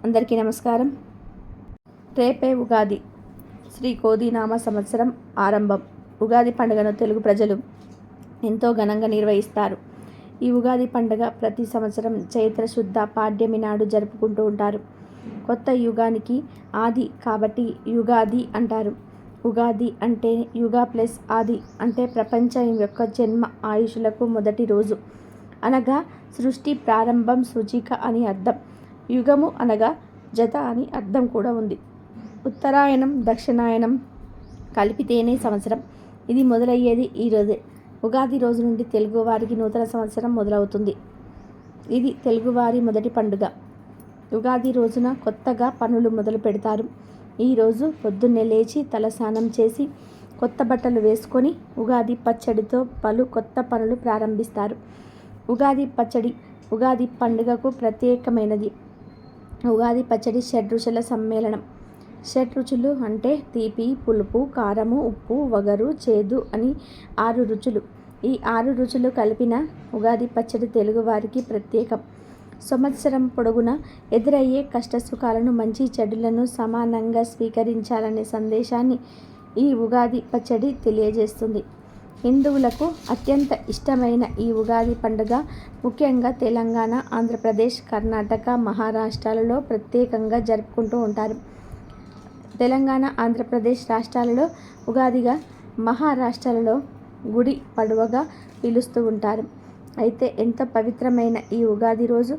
అందరికీ నమస్కారం. రేపే ఉగాది. శ్రీ కోదినామ సంవత్సరం ఆరంభం. ఉగాది పండుగను తెలుగు ప్రజలు ఎంతో ఘనంగా నిర్వహిస్తారు. ఈ ఉగాది పండుగ ప్రతి సంవత్సరం చైత్ర శుద్ధ పాడ్యమి నాడు జరుపుకుంటూ ఉంటారు. కొత్త యుగానికి ఆది కాబట్టి యుగాది అంటారు. ఉగాది అంటే యుగ ప్లస్ ఆది అంటే ప్రపంచం యొక్క జన్మ ఆయుషులకు మొదటి రోజు అనగా సృష్టి ప్రారంభం సూచిక అని అర్థం. యుగము అనగా జత అని అర్థం కూడా ఉంది. ఉత్తరాయణం దక్షిణాయనం కలిపితేనే సంవత్సరం. ఇది మొదలయ్యేది ఈరోజే. ఉగాది రోజు నుండి తెలుగువారికి నూతన సంవత్సరం మొదలవుతుంది. ఇది తెలుగువారి మొదటి పండుగ. ఉగాది రోజున కొత్తగా పనులు మొదలు పెడతారు. ఈరోజు పొద్దున్నే లేచి తలస్నానం చేసి కొత్త బట్టలు వేసుకొని ఉగాది పచ్చడితో పలు కొత్త పనులు ప్రారంభిస్తారు. ఉగాది పచ్చడి ఉగాది పండుగకు ప్రత్యేకమైనది. ఉగాది పచ్చడి షడ్రుచుల సమ్మేళనం. షడ్రుచులు అంటే తీపి, పులుపు, కారము, ఉప్పు, వగరు, చేదు అని 6 రుచులు. ఈ 6 రుచులు కలిపిన ఉగాది పచ్చడి తెలుగువారికి ప్రత్యేకం. సంవత్సరం పొడుగునా ఎదురయ్యే కష్టసుఖాలను మంచి చెడులను సమానంగా స్వీకరించాలనే సందేశాన్ని ఈ ఉగాది పచ్చడి తెలియజేస్తుంది. హిందువులకు అత్యంత ఇష్టమైన ఈ ఉగాది పండుగ ముఖ్యంగా తెలంగాణ, ఆంధ్రప్రదేశ్, కర్ణాటక, మహారాష్ట్రాలలో ప్రత్యేకంగా జరుపుకుంటూ ఉంటారు. తెలంగాణ, ఆంధ్రప్రదేశ్ రాష్ట్రాలలో ఉగాదిగా, మహారాష్ట్రలలో గుడి పడవగా పిలుస్తూ ఉంటారు. అయితే ఎంతో పవిత్రమైన ఈ ఉగాది రోజు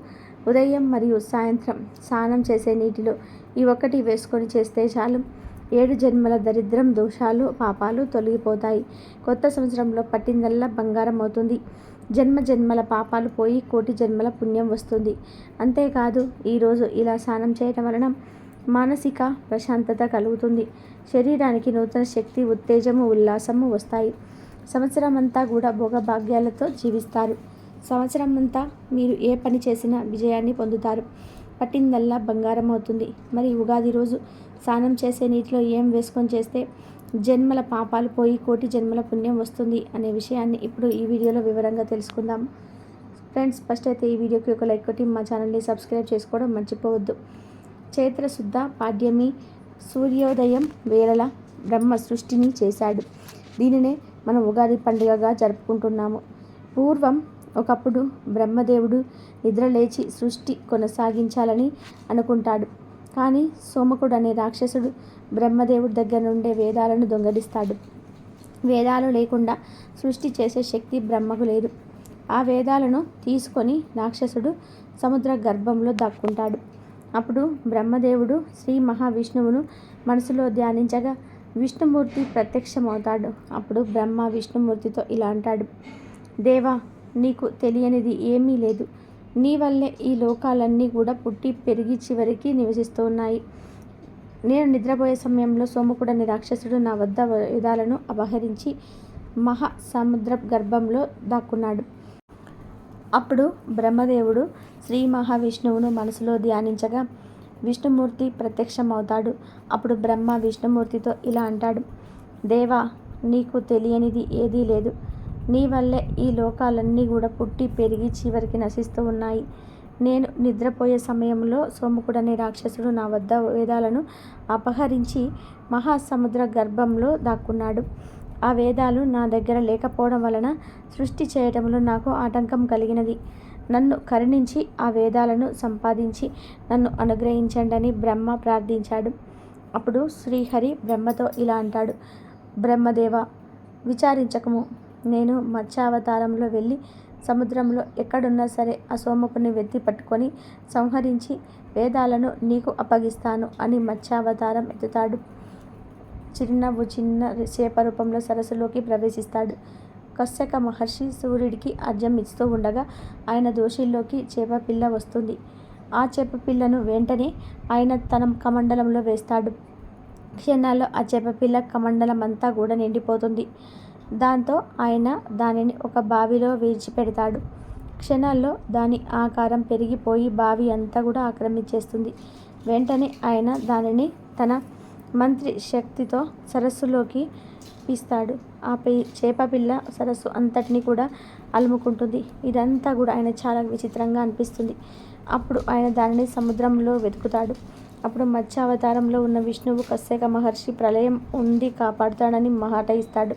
ఉదయం మరియు సాయంత్రం స్నానం చేసే నీటిలో ఈ ఒక్కటి వేసుకొని చేస్తే చాలు 7 జన్మల దరిద్రం, దోషాలు, పాపాలు తొలగిపోతాయి. కొత్త సంవత్సరంలో పట్టిందల్లా బంగారం అవుతుంది. జన్మ జన్మల పాపాలు పోయి కోటి జన్మల పుణ్యం వస్తుంది. అంతేకాదు ఈరోజు ఇలా స్నానం చేయటం వలన మానసిక ప్రశాంతత కలుగుతుంది. శరీరానికి నూతన శక్తి, ఉత్తేజము, ఉల్లాసము వస్తాయి. సంవత్సరం అంతా కూడా భోగభాగ్యాలతో జీవిస్తారు. సంవత్సరం అంతా మీరు ఏ పని చేసినా విజయాన్ని పొందుతారు. పట్టిందల్లా బంగారం అవుతుంది. మరి ఉగాది రోజు స్నానం చేసే నీటిలో ఏం వేసుకొని చేస్తే జన్మల పాపాలు పోయి కోటి జన్మల పుణ్యం వస్తుంది అనే విషయాన్ని ఇప్పుడు ఈ వీడియోలో వివరంగా తెలుసుకుందాం. ఫ్రెండ్స్, ఫస్ట్ అయితే ఈ వీడియోకి ఒక లైక్ కొట్టి మా ఛానల్ని సబ్స్క్రైబ్ చేసుకోవడం మర్చిపోవద్దు. చైత్ర శుద్ధ పాడ్యమి సూర్యోదయం వేళల బ్రహ్మ సృష్టిని చేశాడు. దీనినే మనం ఉగాది పండుగగా జరుపుకుంటున్నాము. పూర్వం ఒకప్పుడు బ్రహ్మదేవుడు నిద్రలేచి సృష్టి కొనసాగించాలని అనుకుంటాడు. కానీ సోమకుడు అనే రాక్షసుడు బ్రహ్మదేవుడి దగ్గర నుండే వేదాలను దొంగలిస్తాడు. వేదాలు లేకుండా సృష్టి చేసే శక్తి బ్రహ్మకు లేదు. ఆ వేదాలను తీసుకొని రాక్షసుడు సముద్ర గర్భంలో దాక్కుంటాడు. అప్పుడు బ్రహ్మదేవుడు శ్రీ మహావిష్ణువును మనసులో ధ్యానించగా విష్ణుమూర్తి ప్రత్యక్షమవుతాడు. అప్పుడు బ్రహ్మ విష్ణుమూర్తితో ఇలా అంటాడు: దేవా, నీకు తెలియనిది ఏమీ లేదు. నీ వల్లే ఈ లోకాలన్నీ కూడా పుట్టి పెరిగి చివరికి నివసిస్తూ ఉన్నాయి. నేను నిద్రపోయే సమయంలో సోమకుడని రాక్షసుడు నా వద్ద వేదాలను అపహరించి మహా సముద్ర గర్భంలో దాక్కున్నాడు. అప్పుడు బ్రహ్మదేవుడు శ్రీ మహావిష్ణువును మనసులో ధ్యానించగా విష్ణుమూర్తి ప్రత్యక్షమవుతాడు. అప్పుడు బ్రహ్మ విష్ణుమూర్తితో ఇలా అంటాడు: దేవా, నీకు తెలియనిది ఏదీ లేదు. నీ వల్లే ఈ లోకాలన్నీ కూడా పుట్టి పెరిగి చివరికి నశిస్తూ ఉన్నాయి. నేను నిద్రపోయే సమయంలో సోమకుడనే రాక్షసుడు నా వద్ద వేదాలను అపహరించి మహాసముద్ర గర్భంలో దాక్కున్నాడు. ఆ వేదాలు నా దగ్గర లేకపోవడం వలన సృష్టి చేయటంలో నాకు ఆటంకం కలిగినది. నన్ను కరుణించి ఆ వేదాలను సంపాదించి నన్ను అనుగ్రహించండి అని బ్రహ్మ ప్రార్థించాడు. అప్పుడు శ్రీహరి బ్రహ్మతో ఇలా అంటాడు: బ్రహ్మదేవ, విచారించకము. నేను మత్స్యావతారంలో వెళ్ళి సముద్రంలో ఎక్కడున్నా సరే ఆ సోమకుని వెతి పట్టుకొని సంహరించి వేదాలను నీకు అప్పగిస్తాను అని మత్స్యావతారం ఎత్తుతాడు. చిరునవ్వు చిన్న చేప రూపంలో సరస్సులోకి ప్రవేశిస్తాడు. కశ్యప మహర్షి సూర్యుడికి అర్ఘ్యం ఇస్తూ ఉండగా ఆయన దోషిల్లోకి చేపపిల్ల వస్తుంది. ఆ చేపపిల్లను వెంటనే ఆయన తన కమండలంలో వేస్తాడు. క్షణాల్లో ఆ చేపపిల్ల కమండలం అంతా కూడా నిండిపోతుంది. దాంతో ఆయన దానిని ఒక బావిలో విడిచిపెడతాడు. క్షణాల్లో దాని ఆకారం పెరిగిపోయి బావి అంతా కూడా ఆక్రమించేస్తుంది. వెంటనే ఆయన దానిని తన మంత్రి శక్తితో సరస్సులోకి పిస్తాడు. ఆ చేపపిల్ల సరస్సు అంతటిని కూడా అలుముకుంటుంది. ఇదంతా కూడా ఆయన చాలా విచిత్రంగా అనిపిస్తుంది. అప్పుడు ఆయన దానిని సముద్రంలో వెతుకుతాడు. అప్పుడు మత్స్య అవతారంలో ఉన్న విష్ణువు కశ్యప మహర్షి ప్రళయం ఉండి కాపాడుతాడని మాట ఇస్తాడు.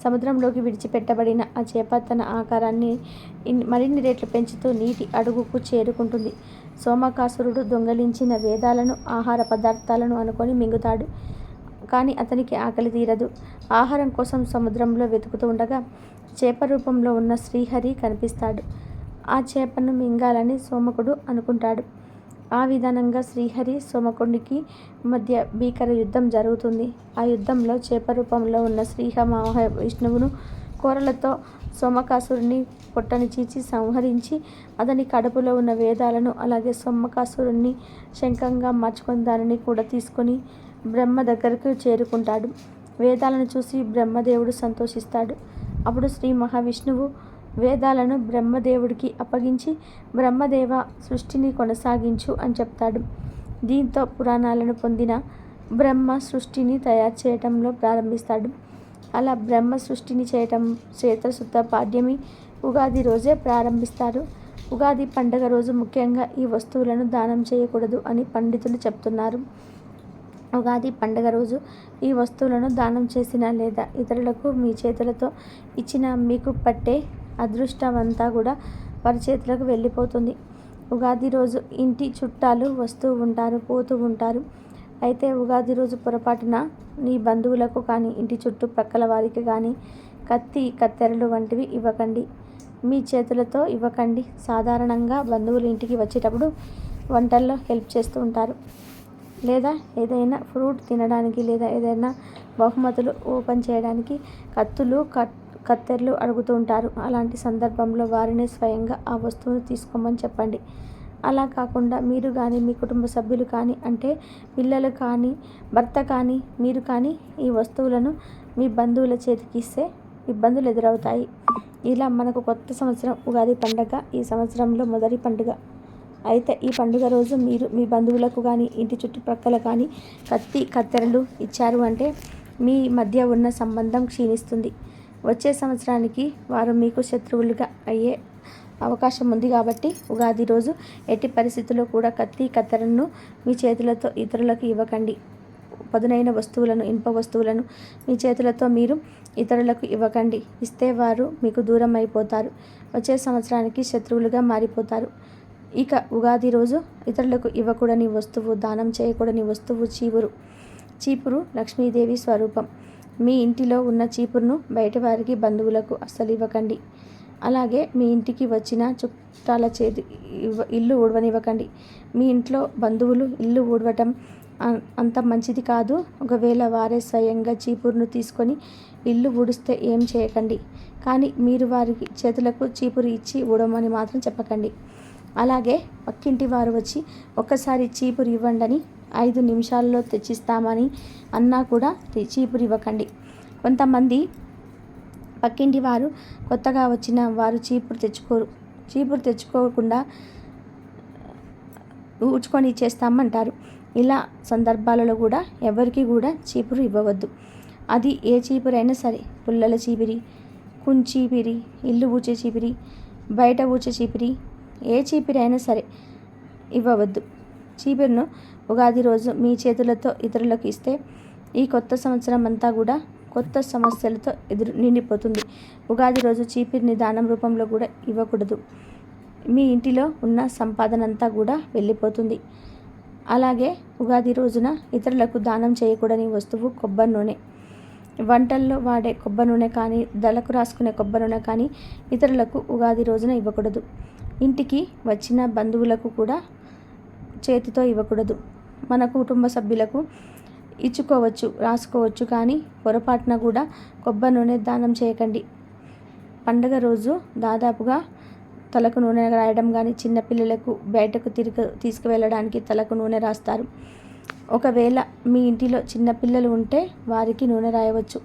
సముద్రంలోకి విడిచిపెట్టబడిన ఆ చేప తన ఆకారాన్ని మరిన్ని రెట్లు పెంచుతూ నీటి అడుగుకు చేరుకుంటుంది. సోమకాసురుడు దొంగలించిన వేదాలను, ఆహార పదార్థాలను అనుకొని మింగుతాడు. కానీ అతనికి ఆకలి తీరదు. ఆహారం కోసం సముద్రంలో వెతుకుతూ ఉండగా చేప రూపంలో ఉన్న శ్రీహరి కనిపిస్తాడు. ఆ చేపను మింగాలని సోమకుడు అనుకుంటాడు. ఆ విధానంగా శ్రీహరి సోమకుడికి మధ్య భీకర యుద్ధం జరుగుతుంది. ఆ యుద్ధంలో చేప రూపంలో ఉన్న శ్రీహ మహావిష్ణువును కోరలతో సోమకాసురుని పొట్టని చీచి సంహరించి అతని కడుపులో ఉన్న వేదాలను, అలాగే సోమకాసురుణ్ణి శంఖంగా మార్చుకొని దానిని కూడా తీసుకొని బ్రహ్మ దగ్గరకు చేరుకుంటాడు. వేదాలను చూసి బ్రహ్మదేవుడు సంతోషిస్తాడు. అప్పుడు శ్రీ మహావిష్ణువు వేదాలను బ్రహ్మదేవుడికి అప్పగించి, బ్రహ్మదేవ సృష్టిని కొనసాగించు అని చెప్తాడు. దీంతో పురాణాలను పొందిన బ్రహ్మ సృష్టిని తయారు చేయటంలో ప్రారంభిస్తాడు. అలా బ్రహ్మ సృష్టిని చేయటం చైత్రశుద్ధ పాడ్యమి ఉగాది రోజే ప్రారంభిస్తారు. ఉగాది పండుగ రోజు ముఖ్యంగా ఈ వస్తువులను దానం చేయకూడదు అని పండితులు చెప్తున్నారు. ఉగాది పండుగ రోజు ఈ వస్తువులను దానం చేసిన లేదా ఇతరులకు మీ చేతులతో ఇచ్చిన మీకు పట్టే అదృష్టమంతా కూడా వారి చేతులకు వెళ్ళిపోతుంది. ఉగాది రోజు ఇంటి చుట్టాలు వస్తూ ఉంటారు, పోతూ ఉంటారు. అయితే ఉగాది రోజు పొరపాటున నీ బంధువులకు కానీ, ఇంటి చుట్టూ ప్రక్కల వారికి కానీ కత్తి, కత్తెరలు వంటివి ఇవ్వకండి. మీ చేతులతో ఇవ్వకండి. సాధారణంగా బంధువులు ఇంటికి వచ్చేటప్పుడు వంటల్లో హెల్ప్ చేస్తూ ఉంటారు, లేదా ఏదైనా ఫ్రూట్ తినడానికి, లేదా ఏదైనా బహుమతులు ఓపెన్ చేయడానికి కత్తులు, కత్తెరలు అడుగుతూ ఉంటారు. అలాంటి సందర్భంలో వారిని స్వయంగా ఆ వస్తువును తీసుకోమని చెప్పండి. అలా కాకుండా మీరు కానీ, మీ కుటుంబ సభ్యులు కానీ, అంటే పిల్లలు కానీ, భర్త కానీ, మీరు కానీ ఈ వస్తువులను మీ బంధువుల చేతికి ఇస్తే ఇబ్బందులు ఎదురవుతాయి. ఇలా మనకు కొత్త సంవత్సరం ఉగాది పండుగ ఈ సంవత్సరంలో మొదటి పండుగ. అయితే ఈ పండుగ రోజు మీరు మీ బంధువులకు కానీ, ఇంటి చుట్టుప్రక్కల కానీ కత్తి, కత్తెరలు ఇచ్చారు అంటే మీ మధ్య ఉన్న సంబంధం క్షీణిస్తుంది. వచ్చే సంవత్సరానికి వారు మీకు శత్రువులుగా అయ్యే అవకాశం ఉంది. కాబట్టి ఉగాది రోజు ఎట్టి పరిస్థితుల్లో కూడా కత్తి, కత్తెరలను మీ చేతులతో ఇతరులకు ఇవ్వకండి. పదునైన వస్తువులను, ఇనుప వస్తువులను మీ చేతులతో మీరు ఇతరులకు ఇవ్వకండి. ఇస్తే వారు మీకు దూరం అయిపోతారు. వచ్చే సంవత్సరానికి శత్రువులుగా మారిపోతారు. ఇక ఉగాది రోజు ఇతరులకు ఇవ్వకూడని వస్తువు, దానం చేయకూడని వస్తువు చీపురు లక్ష్మీదేవి స్వరూపం. మీ ఇంటిలో ఉన్న చీపురును బయట వారికి, బంధువులకు అస్సలు ఇవ్వకండి. అలాగే మీ ఇంటికి వచ్చిన చుట్టాల చేతి ఇల్లు ఊడవనివ్వకండి. మీ ఇంట్లో బంధువులు ఇల్లు ఊడవటం అంత మంచిది కాదు. ఒకవేళ వారే స్వయంగా చీపురును తీసుకొని ఇల్లు ఊడిస్తే ఏం చేయకండి. కానీ మీరు వారికి చేతులకు చీపురు ఇచ్చి ఊడమని మాత్రం చెప్పకండి. అలాగే పక్కింటి వారు వచ్చి ఒక్కసారి చీపురు ఇవ్వండి 5 నిమిషాల్లో తెచ్చిస్తామని అన్నా కూడా చీపురు ఇవ్వకండి. కొంతమంది పక్కింటి వారు కొత్తగా వచ్చిన వారు చీపురు తెచ్చుకోకుండా ఊడ్చుకొని ఇచ్చేస్తామంటారు. ఇలా సందర్భాలలో కూడా ఎవరికి కూడా చీపురు ఇవ్వవద్దు. అది ఏ చీపురైనా సరే, పుల్లల చీపిరి, కుంచీపిరి, ఇల్లు ఊడ్చే చీపిరి, బయట ఊడ్చే చీపిరి, ఏ చీపిరి అయినా సరే ఇవ్వవద్దు. చీపురును ఉగాది రోజు మీ చేతులతో ఇతరులకు ఇస్తే ఈ కొత్త సంవత్సరం అంతా కూడా కొత్త సమస్యలతో నిండిపోతుంది. ఉగాది రోజు చీపిరిని దానం రూపంలో కూడా ఇవ్వకూడదు. మీ ఇంటిలో ఉన్న సంపాదన అంతా కూడా వెళ్ళిపోతుంది. అలాగే ఉగాది రోజున ఇతరులకు దానం చేయకూడని వస్తువు కొబ్బరి నూనె. వంటల్లో వాడే కొబ్బరి నూనె కానీ, దళకు రాసుకునే కొబ్బరి నూనె కానీ ఇతరులకు ఉగాది రోజున ఇవ్వకూడదు. ఇంటికి వచ్చిన బంధువులకు కూడా చేతితో ఇవ్వకూడదు. మన కుటుంబ సభ్యులకు ఇచ్చుకోవచ్చు, రాసుకోవచ్చు, కానీ పొరపాటున కూడా కొబ్బరి నూనె దానం చేయకండి. పండుగ రోజు దాదాపుగా తలకు నూనె రాయడం కానీ, చిన్నపిల్లలకు బయటకు తీసుకువెళ్ళడానికి తలకు నూనె రాస్తారు. ఒకవేళ మీ ఇంటిలో చిన్నపిల్లలు ఉంటే వారికి నూనె రాయవచ్చు,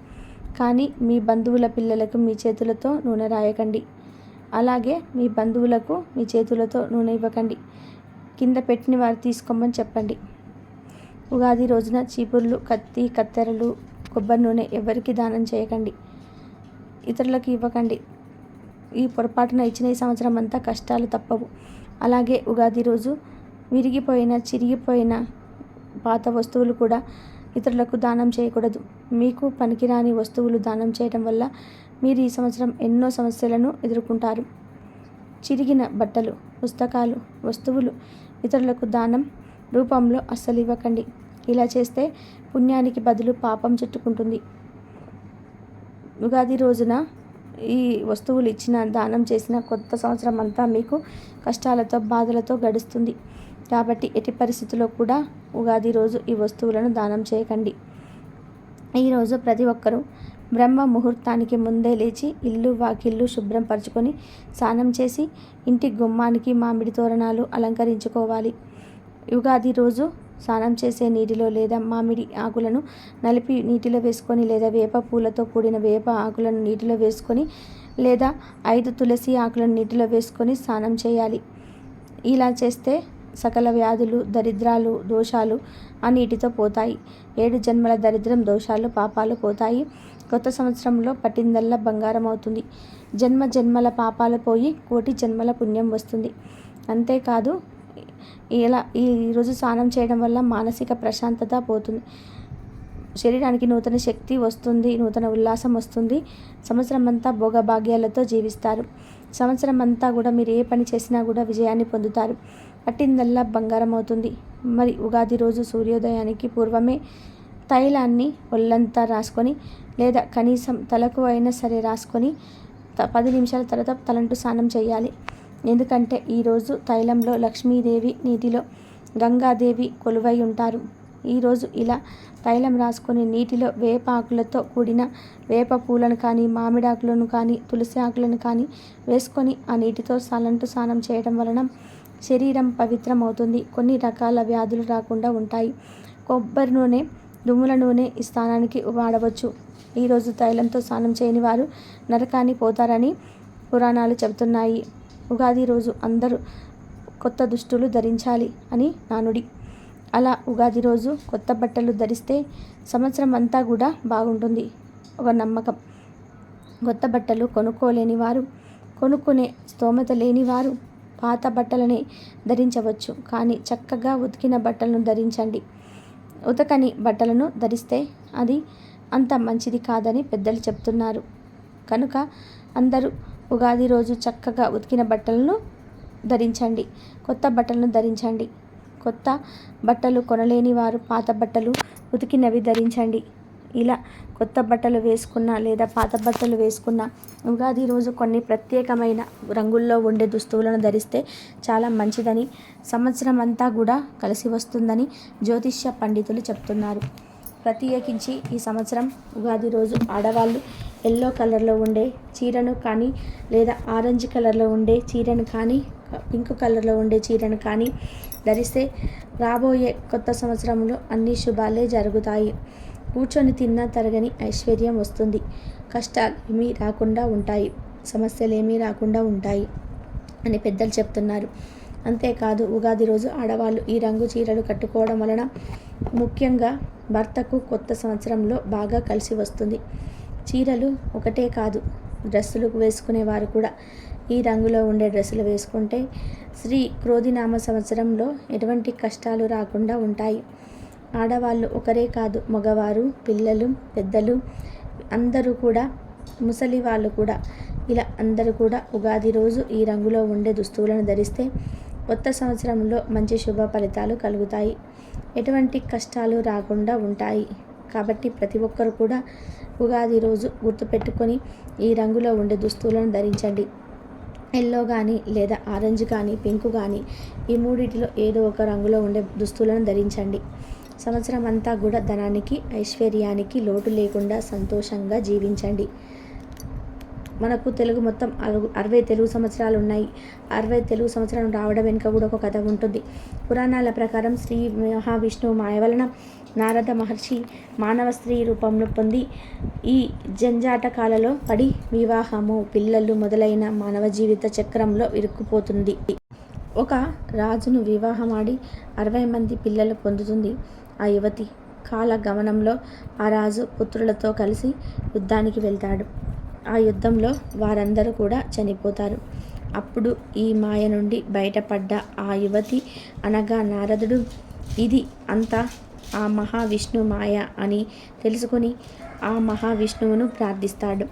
కానీ మీ బంధువుల పిల్లలకు మీ చేతులతో నూనె రాయకండి. అలాగే మీ బంధువులకు మీ చేతులతో నూనె ఇవ్వకండి. కింద పెట్టిన వారు తీసుకోమని చెప్పండి. ఉగాది రోజున చీపుర్లు, కత్తి, కత్తెరలు, కొబ్బరి నూనె ఎవరికి దానం చేయకండి, ఇతరులకు ఇవ్వకండి. ఈ పొరపాటున ఇచ్చిన ఈ సంవత్సరం అంతా కష్టాలు తప్పవు. అలాగే ఉగాది రోజు విరిగిపోయిన చిరిగిపోయిన పాత వస్తువులు కూడా ఇతరులకు దానం చేయకూడదు. మీకు పనికిరాని వస్తువులు దానం చేయడం వల్ల మీరు ఈ సంవత్సరం ఎన్నో సమస్యలను ఎదుర్కొంటారు. చిరిగిన బట్టలు, పుస్తకాలు, వస్తువులు ఇతరులకు దానం రూపంలో అస్సలు ఇవ్వకండి. ఇలా చేస్తే పుణ్యానికి బదులు పాపం చుట్టుకుంటుంది. ఉగాది రోజున ఈ వస్తువులు ఇచ్చిన, దానం చేసిన కొత్త సంవత్సరం అంతా మీకు కష్టాలతో, బాధలతో గడుస్తుంది. కాబట్టి ఎట్టి పరిస్థితుల్లో కూడా ఉగాది రోజు ఈ వస్తువులను దానం చేయకండి. ఈరోజు ప్రతి ఒక్కరూ బ్రహ్మ ముహూర్తానికి ముందే లేచి ఇల్లు వాకిళ్ళు శుభ్రం పరుచుకొని స్నానం చేసి ఇంటి గుమ్మానికి మామిడి తోరణాలు అలంకరించుకోవాలి. ఉగాది రోజు స్నానం చేసే నీటిలో లేదా మామిడి ఆకులను నలిపి నీటిలో వేసుకొని లేదా వేప పూలతో కూడిన వేప ఆకులను నీటిలో వేసుకొని లేదా 5 తులసి ఆకులను నీటిలో వేసుకొని స్నానం చేయాలి. ఇలా చేస్తే సకల వ్యాధులు, దరిద్రాలు, దోషాలు ఆ నీటితో పోతాయి. 7 జన్మల దరిద్రం, దోషాలు, పాపాలు పోతాయి. కొత్త సంవత్సరంలో పట్టిందల్లా బంగారం అవుతుంది. జన్మ జన్మల పాపాలు పోయి కోటి జన్మల పుణ్యం వస్తుంది. అంతేకాదు ఇలా ఈరోజు స్నానం చేయడం వల్ల మానసిక ప్రశాంతత పోతుంది. శరీరానికి నూతన శక్తి వస్తుంది, నూతన ఉల్లాసం వస్తుంది. సంవత్సరం అంతా భోగభాగ్యాలతో జీవిస్తారు. సంవత్సరం అంతా కూడా మీరు ఏ పని చేసినా కూడా విజయాన్ని పొందుతారు. పట్టిందల్లా బంగారం అవుతుంది. మరి ఉగాది రోజు సూర్యోదయానికి పూర్వమే తైలాన్ని ఒళ్ళంతా రాసుకొని లేదా కనీసం తలకు అయినా సరే రాసుకొని 10 నిమిషాల తర్వాత తలంటు స్నానం చేయాలి. ఎందుకంటే ఈరోజు తైలంలో లక్ష్మీదేవి, నీటిలో గంగాదేవి కొలువై ఉంటారు. ఈరోజు ఇలా తైలం రాసుకొని నీటిలో వేప ఆకులతో కూడిన వేప పూలను కానీ, మామిడాకులను కానీ, తులసి ఆకులను కానీ వేసుకొని ఆ నీటితో తలంటు స్నానం చేయడం వలన శరీరం పవిత్రమవుతుంది. కొన్ని రకాల వ్యాధులు రాకుండా ఉంటాయి. కొబ్బరి నూనె, దుమ్ముల నూనె ఈ స్నానానికి వాడవచ్చు. ఈరోజు తైలంతో స్నానం చేయని వారు నరకాన్ని పోతారని పురాణాలు చెబుతున్నాయి. ఉగాది రోజు అందరూ కొత్త దుస్తులు ధరించాలి అని నానుడి. అలా ఉగాది రోజు కొత్త బట్టలు ధరిస్తే సంవత్సరం అంతా కూడా బాగుంటుంది ఒక నమ్మకం. కొత్త బట్టలు కొనుక్కోలేని వారు, కొనుక్కునే స్తోమత లేని వారు పాత బట్టలనే ధరించవచ్చు. కానీ చక్కగా ఉతికిన బట్టలను ధరించండి. ఉతకని బట్టలను ధరిస్తే అది అంత మంచిది కాదని పెద్దలు చెప్తున్నారు. కనుక అందరూ ఉగాది రోజు చక్కగా ఉతికిన బట్టలను ధరించండి. కొత్త బట్టలను ధరించండి. కొత్త బట్టలు కొనలేని వారు పాత బట్టలు ఉతికినవి ధరించండి. ఇలా కొత్త బట్టలు వేసుకున్న లేదా పాత బట్టలు వేసుకున్న ఉగాది రోజు కొన్ని ప్రత్యేకమైన రంగుల్లో ఉండే దుస్తువులను ధరిస్తే చాలా మంచిదని, సంవత్సరం అంతా కూడా కలిసి వస్తుందని జ్యోతిష్య పండితులు చెప్తున్నారు. ప్రత్యేకించి ఈ సంవత్సరం ఉగాది రోజు ఆడవాళ్ళు ఎల్లో కలర్లో ఉండే చీరను కానీ లేదా ఆరెంజ్ కలర్లో ఉండే చీరను కానీ, పింక్ కలర్లో ఉండే చీరను కానీ ధరిస్తే రాబోయే కొత్త సంవత్సరంలో అన్ని శుభాలే జరుగుతాయి. కూర్చొని తిన్నా తరగని ఐశ్వర్యం వస్తుంది. కష్టాలు ఏమీ రాకుండా ఉంటాయి, సమస్యలేమీ రాకుండా ఉంటాయి అని పెద్దలు చెప్తున్నారు. అంతేకాదు ఉగాది రోజు ఆడవాళ్ళు ఈ రంగు చీరలు కట్టుకోవడం వలన ముఖ్యంగా భర్తకు కొత్త సంవత్సరంలో బాగా కలిసి వస్తుంది. చీరలు ఒకటే కాదు, డ్రెస్సులు వేసుకునేవారు కూడా ఈ రంగులో ఉండే డ్రెస్సులు వేసుకుంటే శ్రీ క్రోధినామ సంవత్సరంలో ఎటువంటి కష్టాలు రాకుండా ఉంటాయి. ఆడవాళ్ళు ఒకరే కాదు, మగవారు, పిల్లలు, పెద్దలు అందరూ కూడా, ముసలి వాళ్ళు కూడా, ఇలా అందరూ కూడా ఉగాది రోజు ఈ రంగులో ఉండే దుస్తువులను ధరిస్తే కొత్త సంవత్సరంలో మంచి శుభ ఫలితాలు కలుగుతాయి. ఎటువంటి కష్టాలు రాకుండా ఉంటాయి. కాబట్టి ప్రతి ఒక్కరు కూడా ఉగాది రోజు గుర్తుపెట్టుకొని ఈ రంగులో ఉండే దుస్తువులను ధరించండి. ఎల్లో కానీ లేదా ఆరెంజ్ కానీ, పింక్ కానీ ఈ మూడిటిలో ఏదో ఒక రంగులో ఉండే దుస్తువులను ధరించండి. సంవత్సరం అంతా కూడా ధనానికి, ఐశ్వర్యానికి లోటు లేకుండా సంతోషంగా జీవించండి. మనకు తెలుగు మొత్తం 60 తెలుగు సంవత్సరాలు ఉన్నాయి. 60 తెలుగు సంవత్సరాలు రావడం వెనుక కూడా ఒక కథ ఉంటుంది. పురాణాల ప్రకారం శ్రీ మహావిష్ణువు మాయ వలన నారద మహర్షి మానవ స్త్రీ రూపంలో పొంది ఈ జంజాటకాలలో పడి వివాహము, పిల్లలు మొదలైన మానవ జీవిత చక్రంలో ఇరుక్కుపోతుంది. ఒక రాజును వివాహమాడి 60 మంది పిల్లలు పొందుతుంది ఆ యువతి. కాల గమనంలో ఆ రాజు పుత్రులతో కలిసి యుద్ధానికి వెళ్తాడు. ఆ యుద్ధంలో వారందరూ కూడా చనిపోతారు. అప్పుడు ఈ మాయ నుండి బయటపడ్డ ఆ యువతి అనగా నారదుడు ఇది అంతా ఆ మహావిష్ణు మాయ అని తెలుసుకొని ఆ మహావిష్ణువును ప్రార్థిస్తాడు.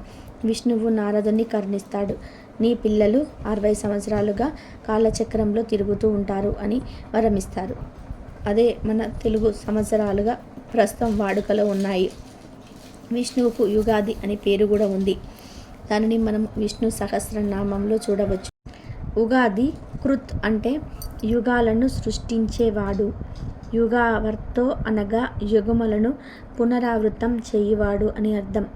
విష్ణువు నారదుని కరుణిస్తాడు. నీ పిల్లలు 60 సంవత్సరాలుగా కాలచక్రంలో తిరుగుతూ ఉంటారు అని వరమిస్తారు. అదే మన తెలుగు సంవత్సరాలుగా ప్రస్తుతం వాడుకలో ఉన్నాయి. విష్ణువుకు యుగాది అనే పేరు కూడా ఉంది. దానిని మనం విష్ణు సహస్రనామంలో చూడవచ్చు. ఉగాది కృత్ అంటే యుగాలను సృష్టించేవాడు. యుగావర్తో అనగా యుగములను పునరావృతం చేయువాడు అని అర్థం.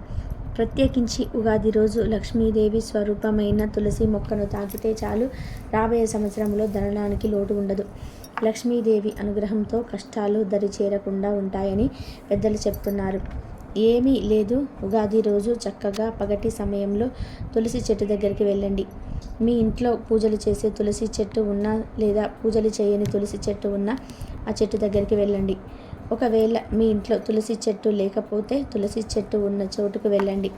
ప్రత్యేకించి ఉగాది రోజు లక్ష్మీదేవి స్వరూపమైన తులసి మొక్కను తాకితే చాలు, రాబోయే సంవత్సరంలో ధనానికి లోటు ఉండదు. లక్ష్మీదేవి అనుగ్రహంతో కష్టాలు దరిచేరకుండా ఉంటాయని పెద్దలు చెప్తున్నారు. ఏమీ లేదు, ఉగాది రోజు చక్కగా పగటి సమయంలో తులసి చెట్టు దగ్గరికి వెళ్ళండి. మీ ఇంట్లో పూజలు చేసే తులసి చెట్టు ఉన్నా లేదా పూజలు చేయని తులసి చెట్టు ఉన్నా ఆ చెట్టు దగ్గరికి వెళ్ళండి. ఒకవేళ మీ ఇంట్లో తులసి చెట్టు లేకపోతే తులసి చెట్టు ఉన్న చోటుకు వెళ్ళండి.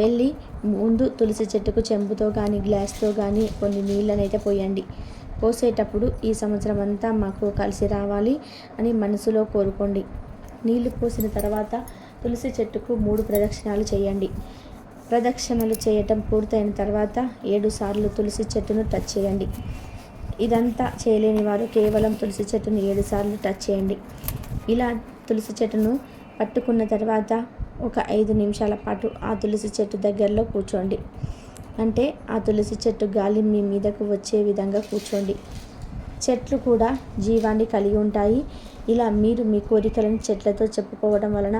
వెళ్ళి ముందు తులసి చెట్టుకు చెంబుతో కానీ గ్లాస్తో కానీ కొన్ని నీళ్ళనైతే పోయండి. పోసేటప్పుడు ఈ సంవత్సరం అంతా మాకు కలిసి రావాలి అని మనసులో కోరుకోండి. నీళ్లు పోసిన తర్వాత తులసి చెట్టుకు 3 ప్రదక్షిణాలు చేయండి. ప్రదక్షిణలు చేయటం పూర్తయిన తర్వాత 7 సార్లు తులసి చెట్టును టచ్ చేయండి. ఇదంతా చేయలేని వారు కేవలం తులసి చెట్టును 7 సార్లు టచ్ చేయండి. ఇలా తులసి చెట్టును పట్టుకున్న తర్వాత ఒక 5 నిమిషాల పాటు ఆ తులసి చెట్టు దగ్గరలో కూర్చోండి. అంటే ఆ తులసి చెట్టు గాలి మీ మీదకు వచ్చే విధంగా కూర్చోండి. చెట్లు కూడా జీవాన్ని కలిగి ఉంటాయి. ఇలా మీరు మీ కోరికలను చెట్లతో చెప్పుకోవడం వలన,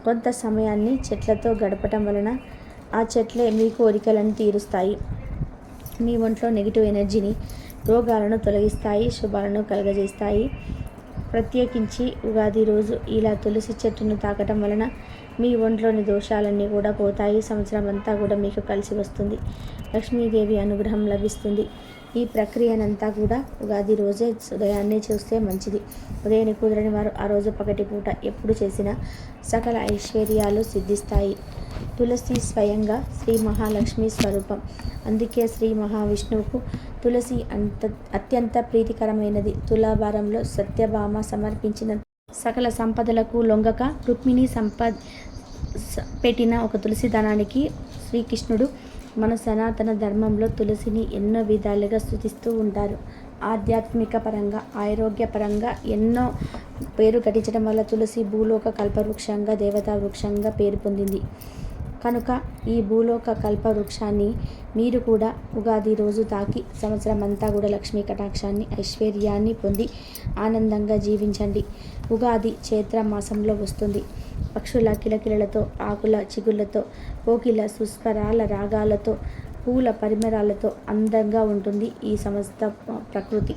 కొంత సమయాన్ని చెట్లతో గడపటం వలన ఆ చెట్లే మీ కోరికలను తీరుస్తాయి. మీ ఒంట్లో నెగిటివ్ ఎనర్జీని, రోగాలను తొలగిస్తాయి, శుభాలను కలుగజేస్తాయి. ప్రత్యేకించి ఉగాది రోజు ఇలా తులసి చెట్టును తాకటం వలన మీ ఒంట్లోని దోషాలన్నీ కూడా పోతాయి. సంవత్సరం అంతా కూడా మీకు కలిసి వస్తుంది. లక్ష్మీదేవి అనుగ్రహం లభిస్తుంది. ఈ ప్రక్రియనంతా కూడా ఉగాది రోజే ఉదయాన్నే చూస్తే మంచిది. ఉదయాన్నే కుదరని వారు ఆ రోజు పగటి పూట ఎప్పుడు చేసినా సకల ఐశ్వర్యాలు సిద్ధిస్తాయి. తులసి స్వయంగా శ్రీ మహాలక్ష్మి స్వరూపం. అందుకే శ్రీ మహావిష్ణువుకు తులసి అత్యంత ప్రీతికరమైనది. తులాభారంలో సత్యభామ సమర్పించిన సకల సంపదలకు లొంగక రుక్మిణి పెట్టిన ఒక తులసి దళానికి శ్రీకృష్ణుడు మన సనాతన ధర్మంలో తులసిని ఎన్నో విధాలుగా స్తుతిస్తూ ఉంటారు. ఆధ్యాత్మిక పరంగా, ఆరోగ్యపరంగా ఎన్నో పేరు గడించడం వల్ల తులసి భూలోక కల్పవృక్షంగా, దేవతా వృక్షంగా పేరు పొందింది. కనుక ఈ భూలోక కల్పవృక్షాన్ని మీరు కూడా ఉగాది రోజు తాకి సంవత్సరం అంతా కూడా లక్ష్మీ కటాక్షాన్ని, ఐశ్వర్యాన్ని పొంది ఆనందంగా జీవించండి. ఉగాది చైత్ర మాసంలో వస్తుంది. పక్షుల కిలకిలలతో, ఆకుల చిగుళ్లతో, కోకిల సుస్వరాల రాగాలతో, పూల పరిమళాలతో అందంగా ఉంటుంది ఈ సమస్త ప్రకృతి.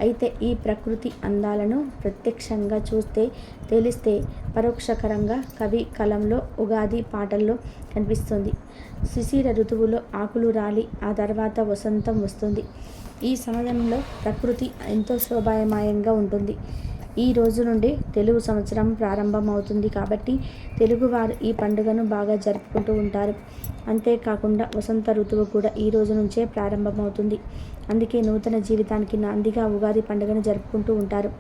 అయితే ఈ ప్రకృతి అందాలను ప్రత్యక్షంగా చూస్తే, తెలిస్తే పరోక్షకరంగా కవి కలంలో, ఉగాది పాటల్లో కనిపిస్తుంది. శిశిర ఋతువులో ఆకులు రాలి ఆ తర్వాత వసంతం వస్తుంది. ఈ సమయంలో ప్రకృతి ఎంతో శోభాయమాయంగా ఉంటుంది. ఈ రోజు నుండి తెలుగు సంవత్సరం ప్రారంభమవుతుంది కాబట్టి తెలుగువారు ఈ పండుగను బాగా జరుపుకుంటూ ఉంటారు. అంతేకాకుండా వసంత ఋతువు కూడా ఈ రోజు నుంచే ప్రారంభమవుతుంది. అందుకే నూతన జీవితానికి నాందిగా ఉగాది పండుగను జరుపుకుంటూ ఉంటారు.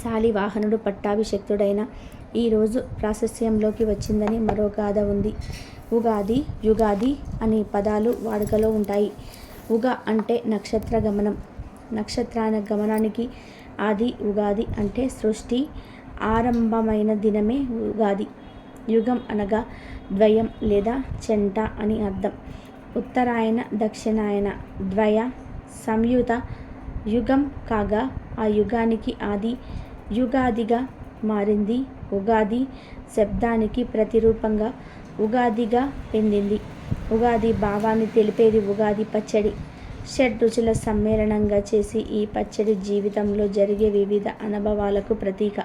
శాలివాహనుడు పట్టాభిషిక్తుడైన ఈ రోజు ప్రాశస్త్యంలోకి వచ్చిందని మరో గాథ ఉంది. ఉగాది, యుగాది అనే పదాలు వాడుకలో ఉంటాయి. ఉగ అంటే నక్షత్ర గమనం. నక్షత్రాల గమనానికి ఆది. ఉగాది అంటే సృష్టి ఆరంభమైన దినమే ఉగాది. యుగం అనగా ద్వయం లేదా చెంట అని అర్థం. ఉత్తరాయణ, దక్షిణాయన ద్వయ సంయుత యుగం కాగా ఆ యుగానికి ఆది యుగాదిగా మారింది. ఉగాది శబ్దానికి ప్రతిరూపంగా ఉగాదిగా పొందింది. ఉగాది భావాన్ని తెలిపేది ఉగాది పచ్చడి. షడ్రుచుల సమ్మేళనంగా చేసి ఈ పచ్చడి జీవితంలో జరిగే వివిధ అనుభవాలకు ప్రతీక.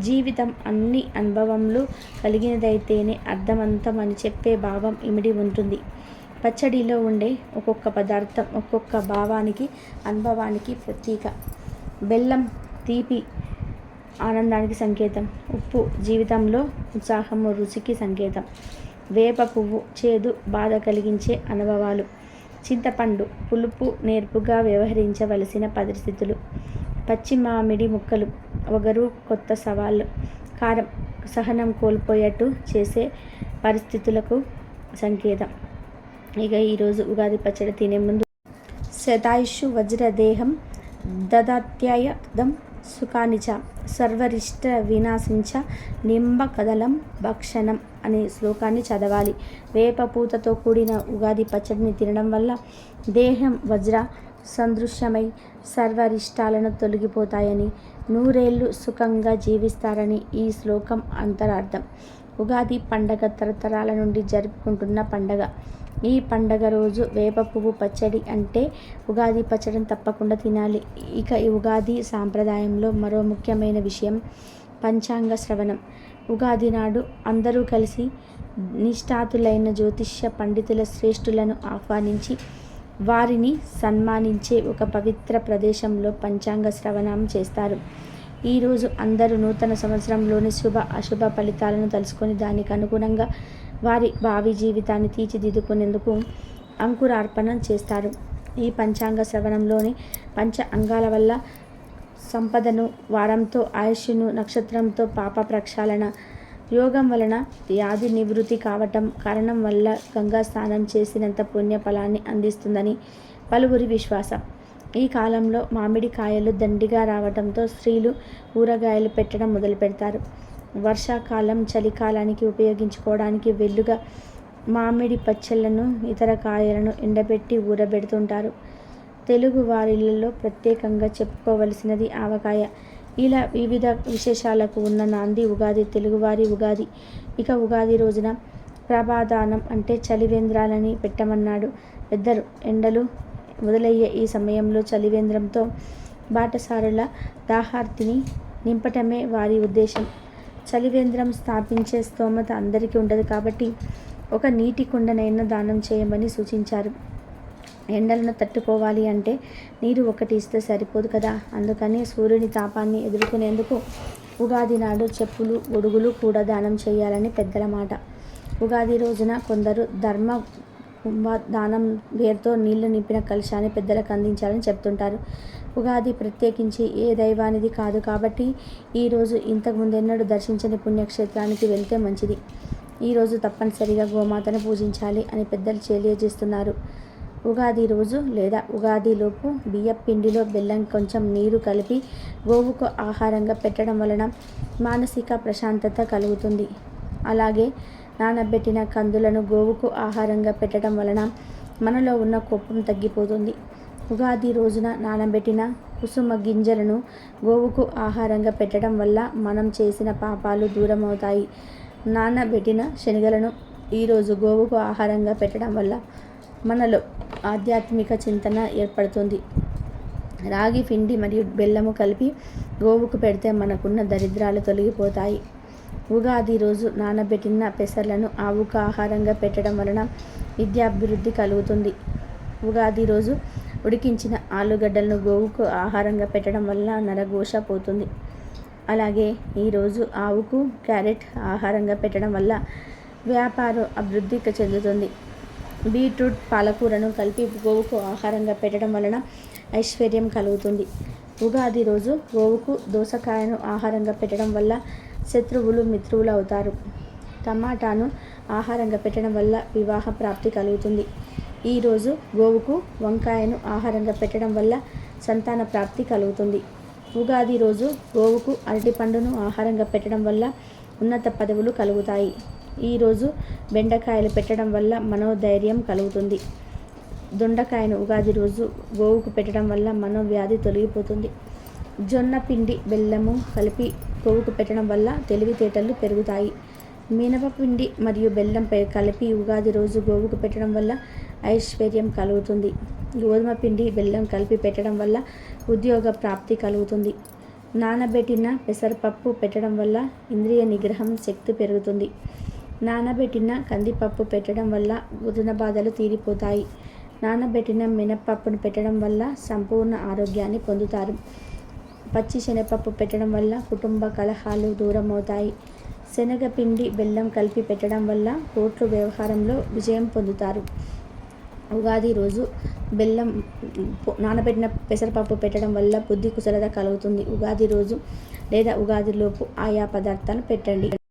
జీవితం అన్ని అనుభవములు కలిగినదైతేనే అర్థవంతం అని చెప్పే భావం ఇమిడి ఉంటుంది. పచ్చడిలో ఉండే ఒక్కొక్క పదార్థం ఒక్కొక్క భావానికి, అనుభవానికి ప్రతీక. బెల్లం తీపి ఆనందానికి సంకేతం. ఉప్పు జీవితంలో ఉత్సాహము, రుచికి సంకేతం. వేప పువ్వు చేదు, బాధ కలిగించే అనుభవాలు. చింతపండు పులుపు నేర్పుగా వ్యవహరించవలసిన పరిస్థితులు. పచ్చి మామిడి ముక్కలు ఒగరు కొత్త సవాళ్ళు. కారం సహనం కోల్పోయేట్టు చేసే పరిస్థితులకు సంకేతం. ఇక ఈరోజు ఉగాది పచ్చడి తినే ముందు శతాయుషు వజ్రదేహం దదాత్యయదం సుఖానిచ సర్వరిష్ట వినాశించ నింబ కదలం భక్షణం అనే శ్లోకాన్ని చదవాలి. వేప పూతతో కూడిన ఉగాది పచ్చడిని తినడం వల్ల దేహం వజ్ర సందృశ్యమై సర్వరిష్టాలను తొలగిపోతాయని, నూరేళ్లు సుఖంగా జీవిస్తారని ఈ శ్లోకం అంతరార్థం. ఉగాది పండగ తరతరాల నుండి జరుపుకుంటున్న పండగ. ఈ పండగ రోజు వేప పువ్వు పచ్చడి అంటే ఉగాది పచ్చడిని తప్పకుండా తినాలి. ఇక ఈ ఉగాది సాంప్రదాయంలో మరో ముఖ్యమైన విషయం పంచాంగ శ్రవణం. ఉగాది నాడు అందరూ కలిసి నిష్ఠాతులైన జ్యోతిష్య పండితుల శ్రేష్ఠులను ఆహ్వానించి వారిని సన్మానించే ఒక పవిత్ర ప్రదేశంలో పంచాంగ శ్రవణం చేస్తారు. ఈరోజు అందరూ నూతన సంవత్సరంలోని శుభ అశుభ ఫలితాలను తెలుసుకొని దానికి అనుగుణంగా వారి భావి జీవితాన్ని తీర్చిదిద్దుకునేందుకు అంకురార్పణం చేస్తారు. ఈ పంచాంగ శ్రవణంలోని పంచ అంగాల వల్ల సంపదను, వారంతో ఆయుష్ను, నక్షత్రంతో పాప ప్రక్షాళన, యోగం వలన వ్యాధి నివృత్తి కారణం వల్ల గంగా స్నానం చేసినంత పుణ్య ఫలాన్ని అందిస్తుందని పలువురి విశ్వాసం. ఈ కాలంలో మామిడి కాయలు దండిగా రావడంతో స్త్రీలు ఊరగాయలు పెట్టడం మొదలు పెడతారు. వర్షాకాలం, చలికాలానికి ఉపయోగించుకోవడానికి వెల్లుగా మామిడి పచ్చళ్లను, ఇతర కాయలను ఎండబెట్టి ఊరబెడుతుంటారు. తెలుగు వారిలలో ప్రత్యేకంగా చెప్పుకోవలసినది ఆవకాయ. ఇలా వివిధ విశేషాలకు ఉన్న నాంది ఉగాది, తెలుగువారి ఉగాది. ఇక ఉగాది రోజున ప్రభాదానం అంటే చలివేంద్రాలని పెట్టమన్నాడు పెద్దలు. ఎండలు మొదలయ్యే ఈ సమయంలో చలివేంద్రంతో బాటసారుల దాహార్తిని నింపటమే వారి ఉద్దేశం. చలివేంద్రం స్థాపించే స్తోమత అందరికీ ఉండదు కాబట్టి ఒక నీటి కుండనైనా దానం చేయమని సూచించారు. ఎండలను తట్టుకోవాలి అంటే నీరు ఒకటి ఇస్తే సరిపోదు కదా. అందుకని సూర్యుని తాపాన్ని ఎదుర్కొనేందుకు ఉగాది నాడు చెప్పులు, గొడుగులు కూడా దానం చేయాలని పెద్దల మాట. ఉగాది రోజున కొందరు ధర్మ దానం పేరుతో నీళ్లు నింపిన కలశాన్ని పెద్దలకు అందించాలని చెప్తుంటారు. ఉగాది ప్రత్యేకించి ఏ దైవానిది కాదు కాబట్టి ఈరోజు ఇంతకు ముందెన్నడూ దర్శించని పుణ్యక్షేత్రానికి వెళ్తే మంచిది. ఈరోజు తప్పనిసరిగా గోమాతను పూజించాలి అని పెద్దలు తెలియజేస్తున్నారు. ఉగాది రోజు లేదా ఉగాదిలోపు బియ్యం పిండిలో బెల్లం, కొంచెం నీరు కలిపి గోవుకు ఆహారంగా పెట్టడం వలన మానసిక ప్రశాంతత కలుగుతుంది. అలాగే నానబెట్టిన కందులను గోవుకు ఆహారంగా పెట్టడం వలన మనలో ఉన్న కోపం తగ్గిపోతుంది. ఉగాది రోజున నానబెట్టిన కుసుమ గింజలను గోవుకు ఆహారంగా పెట్టడం వల్ల మనం చేసిన పాపాలు దూరమవుతాయి. నానబెట్టిన శనగలను ఈరోజు గోవుకు ఆహారంగా పెట్టడం వల్ల మనలో ఆధ్యాత్మిక చింతన ఏర్పడుతుంది. రాగి పిండి మరియు బెల్లము కలిపి గోవుకు పెడితే మనకున్న దరిద్రాలు తొలగిపోతాయి. ఉగాది రోజు నానబెట్టిన పెసర్లను ఆవుకు ఆహారంగా పెట్టడం వలన విద్యాభివృద్ధి కలుగుతుంది. ఉగాది రోజు ఉడికించిన ఆలుగడ్డలను గోవుకు ఆహారంగా పెట్టడం వల్ల నరఘోష పోతుంది. అలాగే ఈరోజు ఆవుకు క్యారెట్ ఆహారంగా పెట్టడం వల్ల వ్యాపారం అభివృద్ధి చెందుతుంది. బీట్రూట్, పాలకూరను కలిపి గోవుకు ఆహారంగా పెట్టడం వలన ఐశ్వర్యం కలుగుతుంది. ఉగాది రోజు గోవుకు దోసకాయను ఆహారంగా పెట్టడం వల్ల శత్రువులు మిత్రువులు అవుతారు. టమాటాను ఆహారంగా పెట్టడం వల్ల వివాహ ప్రాప్తి కలుగుతుంది. ఈరోజు గోవుకు వంకాయను ఆహారంగా పెట్టడం వల్ల సంతాన ప్రాప్తి కలుగుతుంది. ఉగాది రోజు గోవుకు అరటిపండును ఆహారంగా పెట్టడం వల్ల ఉన్నత పదవులు కలుగుతాయి. ఈరోజు బెండకాయలు పెట్టడం వల్ల మనోధైర్యం కలుగుతుంది. దొండకాయను ఉగాది రోజు గోవుకు పెట్టడం వల్ల మనోవ్యాధి తొలగిపోతుంది. జొన్న పిండి, బెల్లము కలిపి గోవుకు పెట్టడం వల్ల తెలివితేటలు పెరుగుతాయి. మినపపిండి మరియు బెల్లం కలిపి ఉగాది రోజు గోవుకు పెట్టడం వల్ల ఐశ్వర్యం కలుగుతుంది. గోధుమ పిండి, బెల్లం కలిపి పెట్టడం వల్ల ఉద్యోగ ప్రాప్తి కలుగుతుంది. నానబెట్టిన పెసరపప్పు పెట్టడం వల్ల ఇంద్రియ నిగ్రహం శక్తి పెరుగుతుంది. నానబెట్టిన కందిపప్పు పెట్టడం వల్ల ఉదర బాధలు తీరిపోతాయి. నానబెట్టిన మినపప్పును పెట్టడం వల్ల సంపూర్ణ ఆరోగ్యాన్ని పొందుతారు. పచ్చి శనగపప్పు పెట్టడం వల్ల కుటుంబ కలహాలు దూరం అవుతాయి. శనగపిండి, బెల్లం కలిపి పెట్టడం వల్ల కోర్టు వ్యవహారంలో విజయం పొందుతారు. ఉగాది రోజు బెల్లం నానబెట్టిన పెసరపప్పు పెట్టడం వల్ల బుద్ధి కుశలత కలుగుతుంది. ఉగాది రోజు లేదా ఉగాదిలోపు ఆయా పదార్థాలు పెట్టండి.